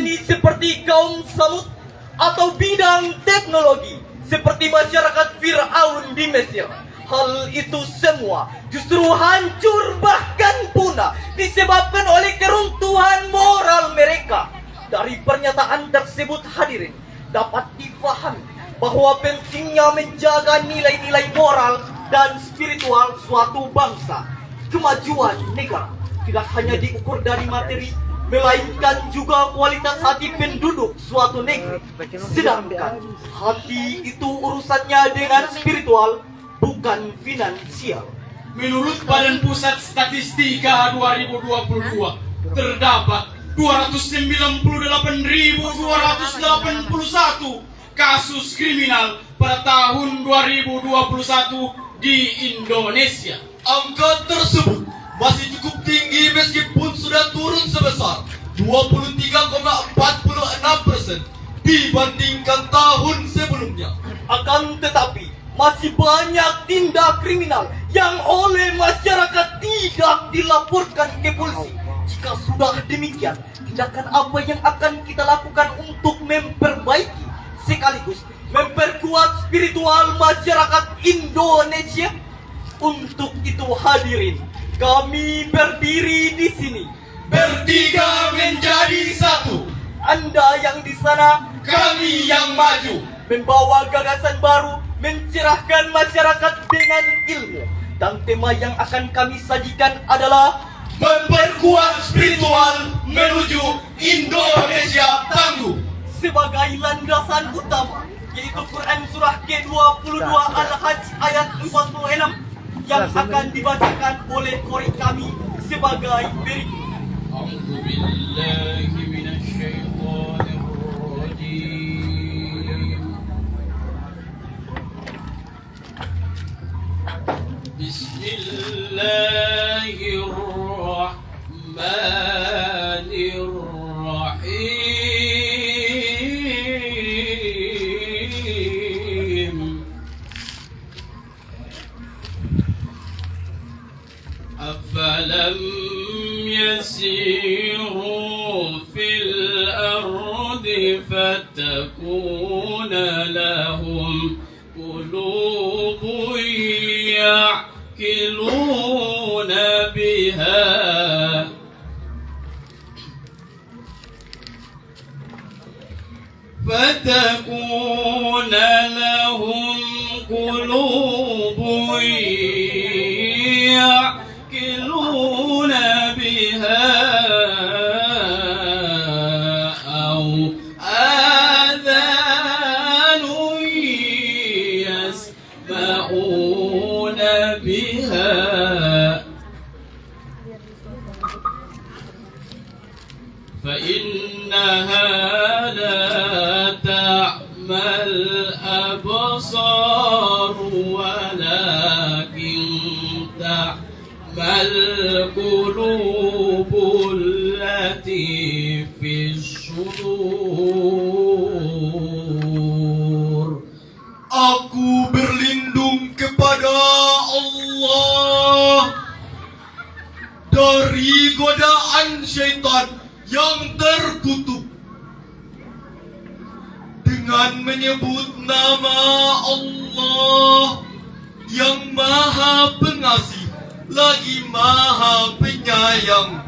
seni seperti kaum Samud atau bidang teknologi seperti masyarakat Fir'aun di Mesir. Hal itu semua justru hancur bahkan punah disebabkan oleh keruntuhan moral mereka. Dari pernyataan tersebut hadirin dapat difahami bahwa pentingnya menjaga nilai-nilai moral dan spiritual suatu bangsa. Kemajuan negara tidak hanya diukur dari materi, melainkan juga kualitas hati penduduk suatu negeri. Sedangkan hati itu urusannya dengan spiritual, bukan finansial. Menurut Badan Pusat Statistika 2022, terdapat 298.281 kasus kriminal pada tahun 2021 di Indonesia. Angka tersebut masih cukup tinggi meskipun sudah turun sebesar 23,46% dibandingkan tahun sebelumnya. Akan tetapi masih banyak tindak kriminal yang oleh masyarakat tidak dilaporkan ke polisi. Jika sudah demikian, tindakan apa yang akan kita lakukan untuk memperbaiki sekaligus memperkuat spiritual masyarakat Indonesia? Untuk itu hadirin, kami berdiri di sini Bertiga menjadi satu, Anda yang di sana, kami yang maju. membawa gagasan baru, mencerahkan masyarakat dengan ilmu. Dan tema yang akan kami sajikan adalah Memperkuat spiritual menuju Indonesia tangguh. sebagai landasan utama, yaitu Quran surah ke-22 Al-Hajj ayat 46 yang akan dibacakan oleh qori kami sebagai berikut. A'udzu billahi minasyaitonir rajim. Bismillahirrahmanirrahim. أفلم يسيروا في الأرض فتكون لهم قلوب يعقلون بها فتكون لهم قلوب يعقلون بها أو آذان يسمعون بها فإنها لا تعمى الأبصار ولكن تعمى القلوب التي في الصدور. Aku berlindung kepada Allah dari godaan syaitan yang terkutuk dengan menyebut nama Allah yang Maha Pengasih lagi Maha Penyayang.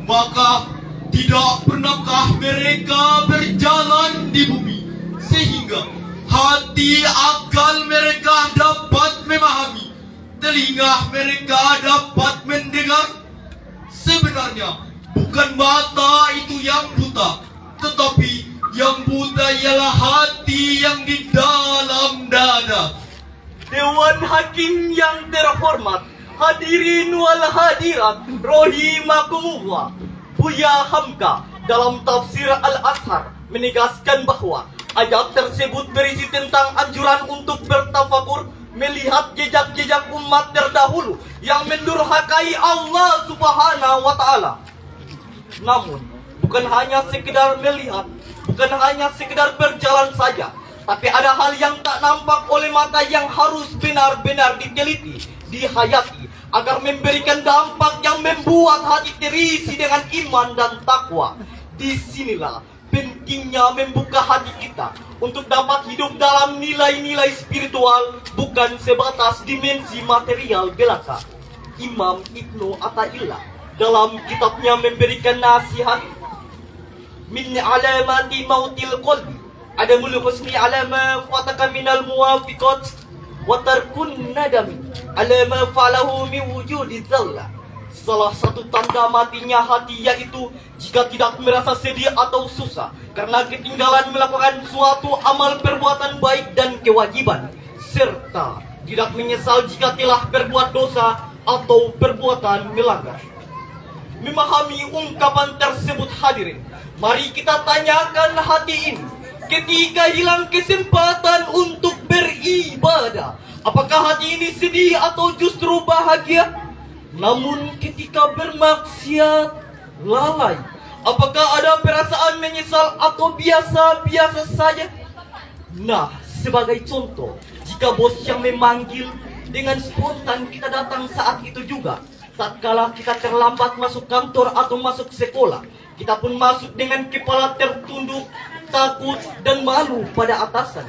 Maka tidak pernahkah mereka berjalan di bumi sehingga hati akal mereka dapat memahami, telinga mereka dapat mendengar? Sebenarnya bukan mata itu yang buta, tetapi yang buta ialah hati yang di dalam dada. Dewan Hakim yang terhormat, hadirin wal hadirat rahimakumullah. Buya Hamka dalam tafsir Al-Azhar menegaskan bahwa ayat tersebut berisi tentang anjuran untuk bertafakur, melihat jejak-jejak umat terdahulu yang mendurhakai Allah Subhanahu wa Ta'ala. Namun, bukan hanya sekedar melihat, bukan hanya sekedar berjalan saja, tapi ada hal yang tak nampak oleh mata yang harus benar-benar diteliti, dihayati, agar memberikan dampak yang membuat hati terisi dengan iman dan takwa. Disinilah pentingnya membuka hati kita untuk dapat hidup dalam nilai-nilai spiritual, bukan sebatas dimensi material belaka. Imam Ibnu Athaillah dalam kitabnya memberikan nasihat, min alamati mautil qalbi adamul husni alama fataka minal muwafiqat wa tarkun nadami alama falahu min wujudi dzalla. Salah satu tanda matinya hati yaitu jika tidak merasa sedih atau susah karena ketinggalan melakukan suatu amal perbuatan baik dan kewajiban, serta tidak menyesal jika telah berbuat dosa atau perbuatan melanggar. Memahami ungkapan tersebut hadirin, mari kita tanyakan hati ini ketika hilang kesempatan untuk beribadah, apakah hati ini sedih atau justru bahagia? Namun ketika bermaksiat, lalai, apakah ada perasaan menyesal atau biasa-biasa saja? Nah, sebagai contoh, jika bos yang memanggil, dengan spontan kita datang saat itu juga. Tatkala kita terlambat masuk kantor atau masuk sekolah, kita pun masuk dengan kepala tertunduk, takut dan malu pada atasan.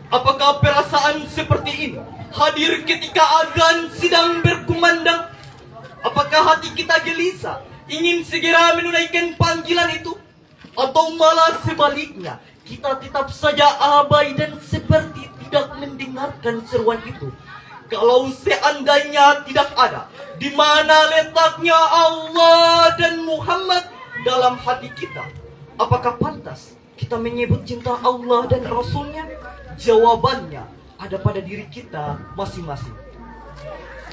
Apakah perasaan seperti ini hadir ketika azan sedang berkumandang? Apakah hati kita gelisah, ingin segera menunaikan panggilan itu? Atau malah sebaliknya, kita tetap saja abai dan seperti tidak mendengarkan seruan itu? Kalau seandainya tidak ada, di mana letaknya Allah dan Muhammad dalam hati kita? Apakah pantas kita menyebut cinta Allah dan Rasulnya? Jawabannya ada pada diri kita masing-masing.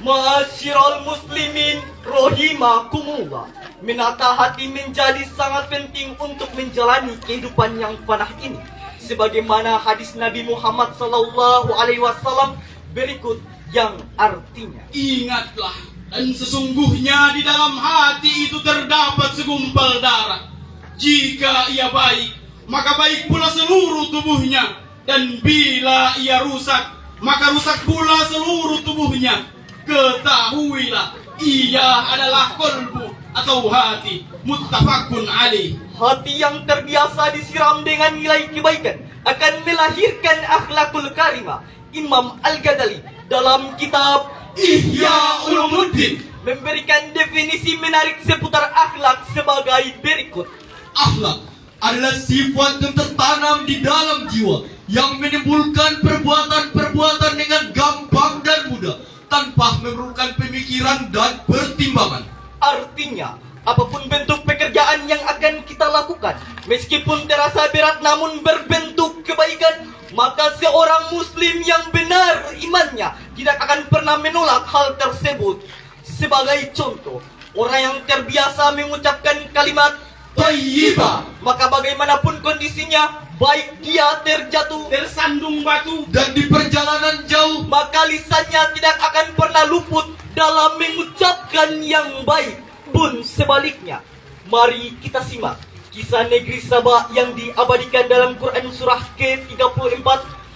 Ma'asyiral muslimin rahimakumullah, menata hati menjadi sangat penting untuk menjalani kehidupan yang fana ini. Sebagaimana hadis Nabi Muhammad SAW berikut yang artinya, Ingatlah, dan sesungguhnya di dalam hati itu terdapat segumpal darah. Jika ia baik, maka baik pula seluruh tubuhnya. Dan bila ia rusak, maka rusak pula seluruh tubuhnya. Ketahuilah, ia adalah kolbu atau hati. Muttafaqun alaih. hati yang terbiasa disiram dengan nilai kebaikan akan melahirkan akhlakul karimah. Imam Al-Ghazali dalam kitab Ihya Ulumuddin memberikan definisi menarik seputar akhlak sebagai berikut. Akhlak adalah sifat yang tertanam di dalam jiwa yang menimbulkan perbuatan-perbuatan dengan gampang dan mudah tanpa memerlukan pemikiran dan pertimbangan. Artinya, apapun bentuk pekerjaan yang akan kita lakukan, meskipun terasa berat namun berbentuk kebaikan, maka seorang muslim yang benar imannya tidak akan pernah menolak hal tersebut. Sebagai contoh, orang yang terbiasa mengucapkan kalimat Thayyibah, maka bagaimanapun kondisinya, baik dia terjatuh, Tersandung batu, dan di perjalanan jauh, maka lisannya tidak akan pernah luput dalam mengucapkan yang baik. Pun sebaliknya, mari kita simak kisah negeri Sabah yang diabadikan dalam Quran surah ke-34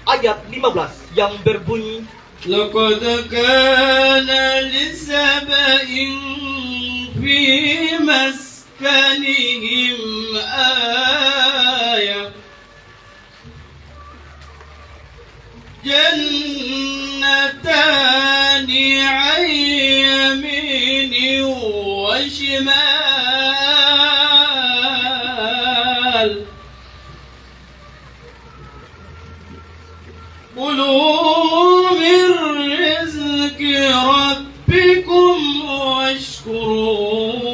ayat 15 yang berbunyi, لقد كان لسبإ في مسكنهم آية جنتان عن يمين وشمال كلوا من رزق ربكم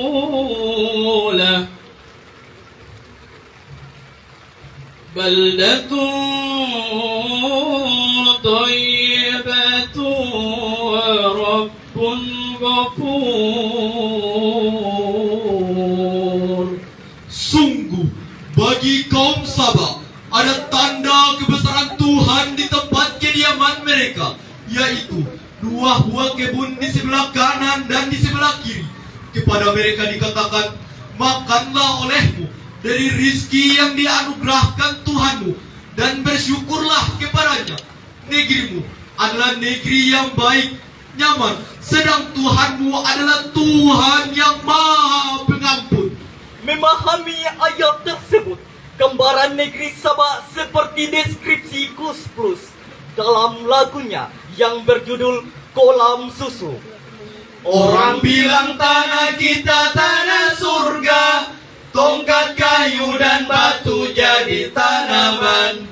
واشكروا له بلدة طيبة ورب غفور. sungguh bagi kaum Sabah ada tanda kebesaran Tuhan di tempat kediaman mereka, yaitu dua buah kebun di sebelah kanan dan di sebelah kiri. Kepada mereka dikatakan, makanlah olehmu dari rizki yang dianugerahkan Tuhanmu dan bersyukurlah kepadanya. Negerimu adalah negeri yang baik, nyaman, sedang Tuhanmu adalah Tuhan yang Maha Pengampun. Memahami ayat tersebut, gambaran negeri Sabak seperti deskripsi Gus Plus dalam lagunya yang berjudul Kolam Susu. Orang bilang tanah kita tanah surga, tongkat kayu dan batu jadi tanaman.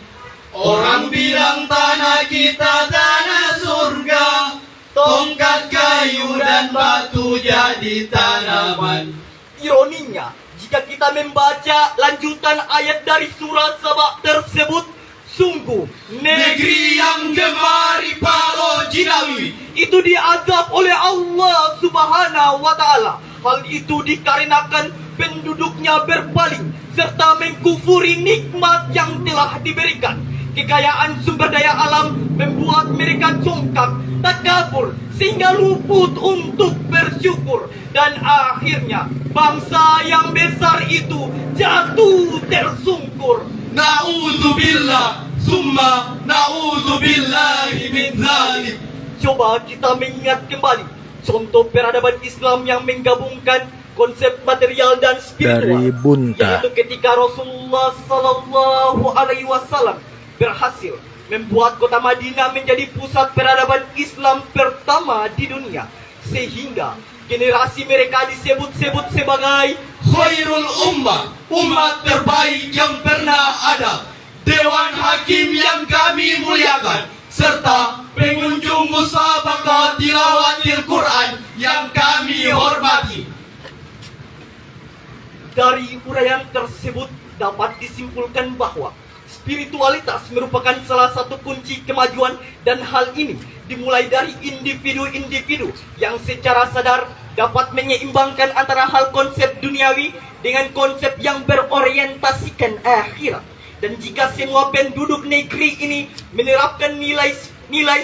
Orang bilang tanah kita tanah surga, tongkat kayu dan batu jadi tanaman. Ironinya, jika kita membaca lanjutan ayat dari surat Sabak tersebut, sungguh Negeri yang gemari palo jinawi, itu diazab oleh Allah Subhanahu wa Ta'ala. Hal itu dikarenakan penduduknya berpaling serta mengkufuri nikmat yang telah diberikan. Kekayaan sumber daya alam membuat mereka congkak, takabur, sehingga luput untuk bersyukur. Dan akhirnya bangsa yang besar itu jatuh tersungkur. Na'udzubillah, summa na'udzubillahi min dzalik. Coba kita mengingat kembali contoh peradaban Islam yang menggabungkan konsep material dan spiritual. Dari Bunta. Yaitu ketika Rasulullah Sallallahu Alaihi Wasallam berhasil membuat kota Madinah menjadi pusat peradaban Islam pertama di dunia, sehingga generasi mereka disebut-sebut sebagai Khairul ummah, umat terbaik yang pernah ada. Dewan Hakim yang kami muliakan, serta pengunjung musabaqah tilawatil Quran yang kami hormati. Dari uraian tersebut dapat disimpulkan bahwa spiritualitas merupakan salah satu kunci kemajuan, dan hal ini dimulai dari individu-individu yang secara sadar dapat menyeimbangkan antara hal konsep duniawi dengan konsep yang berorientasikan akhirat. Dan jika semua penduduk negeri ini menerapkan nilai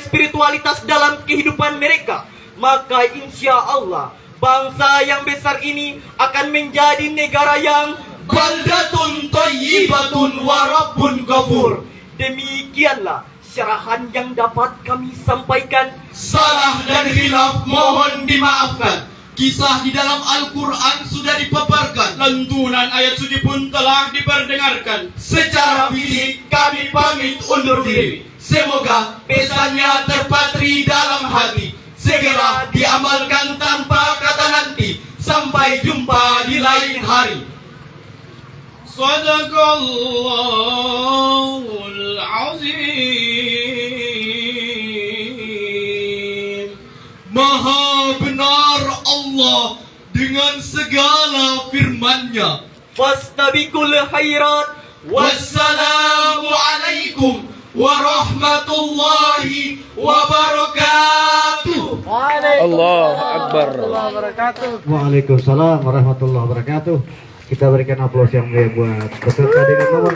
spiritualitas dalam kehidupan mereka, maka insya Allah bangsa yang besar ini akan menjadi negara yang Baldatun thayyibatun wa rabbun ghafur. Demikianlah syarahan yang dapat kami sampaikan. Salah dan khilaf mohon dimaafkan. Kisah di dalam Al-Quran sudah dipaparkan. Lantunan ayat suci pun telah diperdengarkan. Secara fisik kami pamit undur diri. Semoga pesannya terpatri dalam hati, segera diamalkan tanpa kata nanti. Sampai jumpa di lain hari. Sadaqallahul azim. Maha benar Allah dengan segala firman-Nya. Fastabiqul khairat. Wassalamualaikum warahmatullahi wabarakatuh. Allah Akbar. Waalaikumsalam warahmatullahi wabarakatuh. Kita berikan aplaus yang meriah buat peserta dengan nomor